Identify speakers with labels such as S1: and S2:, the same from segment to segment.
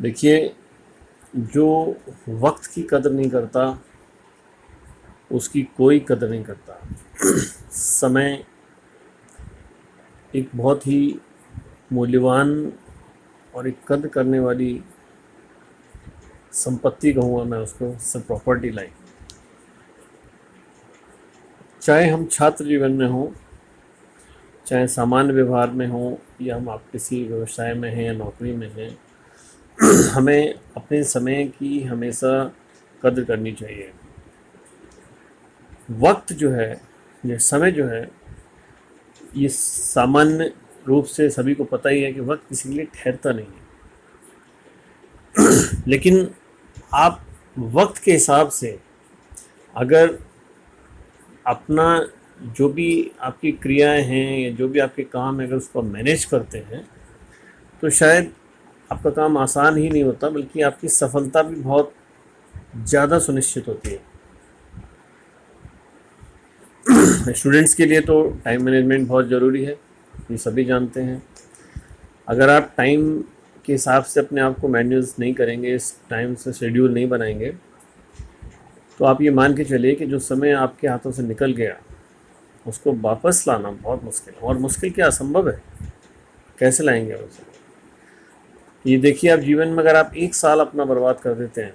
S1: देखिए, जो वक्त की कदर नहीं करता उसकी कोई कदर नहीं करता। समय एक बहुत ही मूल्यवान और एक कदर करने वाली संपत्ति कहूँगा मैं उसको, सब प्रॉपर्टी लाइक। चाहे हम छात्र जीवन में हों, चाहे सामान्य व्यवहार में हों, या हम आप किसी व्यवसाय में हैं या नौकरी में हैं, हमें अपने समय की हमेशा कदर करनी चाहिए। वक्त जो है, ये समय जो है, ये सामान्य रूप से सभी को पता ही है कि वक्त किसी के लिए ठहरता नहीं है। लेकिन आप वक्त के हिसाब से अगर अपना जो भी आपकी क्रियाएं हैं या जो भी आपके काम है, अगर उसको मैनेज करते हैं, तो शायद आपका काम आसान ही नहीं होता, बल्कि आपकी सफलता भी बहुत ज़्यादा सुनिश्चित होती है। स्टूडेंट्स के लिए तो टाइम मैनेजमेंट बहुत ज़रूरी है, ये सभी जानते हैं। अगर आप टाइम के हिसाब से अपने आप को मैनेज नहीं करेंगे, इस टाइम से शेड्यूल नहीं बनाएंगे, तो आप ये मान के चलिए कि जो समय आपके हाथों से निकल गया उसको वापस लाना बहुत मुश्किल है। और मुश्किल क्या, असंभव है। कैसे लाएंगे उसे? ये देखिए, आप जीवन में अगर आप 1 साल अपना बर्बाद कर देते हैं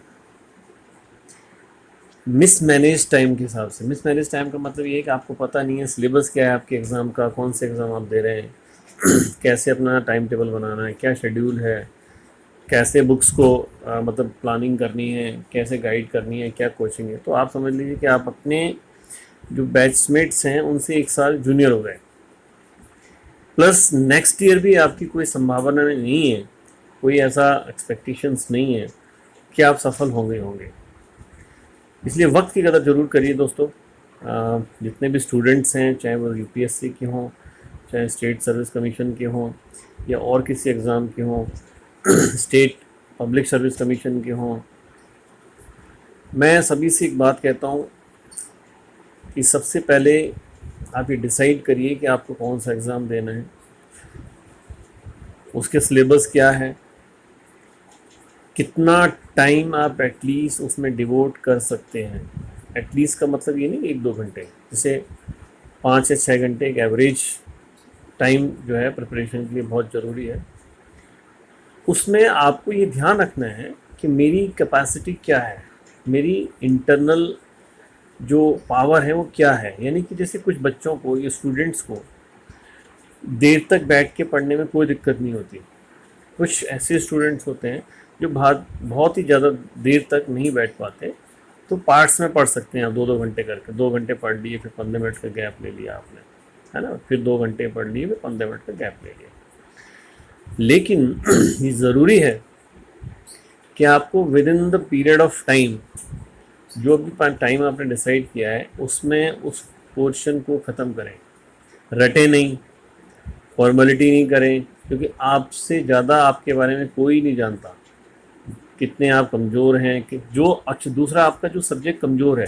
S1: मिसमैनेज टाइम के हिसाब से। मिसमैनेज टाइम का मतलब ये है कि आपको पता नहीं है सिलेबस क्या है आपके एग्ज़ाम का, कौन से एग्ज़ाम आप दे रहे हैं, कैसे अपना टाइम टेबल बनाना है, क्या शेड्यूल है, कैसे बुक्स को मतलब प्लानिंग करनी है, कैसे गाइड करनी है, क्या कोचिंग है। तो आप समझ लीजिए कि आप अपने जो बैचमेट्स हैं उनसे 1 साल जूनियर हो गए, प्लस नेक्स्ट ईयर भी आपकी कोई संभावना नहीं है, कोई ऐसा एक्सपेक्टेशंस नहीं है कि आप सफल होंगे। इसलिए वक्त की कदर ज़रूर करिए दोस्तों। जितने भी स्टूडेंट्स हैं, चाहे वो यूपीएससी के हों, चाहे स्टेट सर्विस कमीशन के हों, या और किसी एग्ज़ाम के हों, स्टेट पब्लिक सर्विस कमीशन के हों, मैं सभी से एक बात कहता हूँ कि सबसे पहले आप ये डिसाइड करिए कि आपको कौन सा एग्ज़ाम देना है, उसके सिलेबस क्या है, कितना टाइम आप एटलीस्ट उसमें डिवोट कर सकते हैं। एटलीस्ट का मतलब ये नहीं 1-2 घंटे, जैसे 5 या 6 घंटे एक एवरेज टाइम जो है प्रिपरेशन के लिए बहुत ज़रूरी है। उसमें आपको ये ध्यान रखना है कि मेरी कैपेसिटी क्या है, मेरी इंटरनल जो पावर है वो क्या है। यानी कि जैसे कुछ बच्चों को या स्टूडेंट्स को देर तक बैठ के पढ़ने में कोई दिक्कत नहीं होती। कुछ ऐसे स्टूडेंट्स होते हैं जो बहुत ही ज़्यादा देर तक नहीं बैठ पाते, तो पार्ट्स में पढ़ सकते हैं आप 2-2 घंटे करके। 2 घंटे पढ़ लिए, फिर 15 मिनट का गैप ले लिया आपने, है ना, फिर 2 घंटे पढ़ लिए, फिर 15 मिनट का गैप ले लिया। लेकिन ये ज़रूरी है कि आपको with in the period of time, जो भी टाइम आपने डिसाइड किया है, उसमें उस पोर्शन को ख़त्म करें। रटे नहीं, फॉर्मेलिटी नहीं करें, क्योंकि आपसे ज़्यादा आपके बारे में कोई नहीं जानता कितने आप कमज़ोर हैं। कि जो अच्छा, दूसरा आपका जो सब्जेक्ट कमज़ोर है,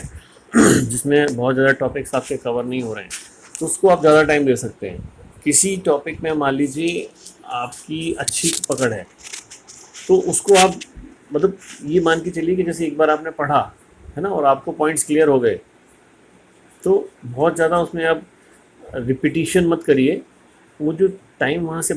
S1: जिसमें बहुत ज़्यादा टॉपिक्स आपके कवर नहीं हो रहे हैं, तो उसको आप ज़्यादा टाइम दे सकते हैं। किसी टॉपिक में मान लीजिए आपकी अच्छी पकड़ है, तो उसको आप मतलब ये मान के चलिए कि जैसे एक बार आपने पढ़ा है ना, और आपको पॉइंट्स क्लियर हो गए, तो बहुत ज़्यादा उसमें आप रिपीटिशन मत करिए। वो जो टाइम वहाँ से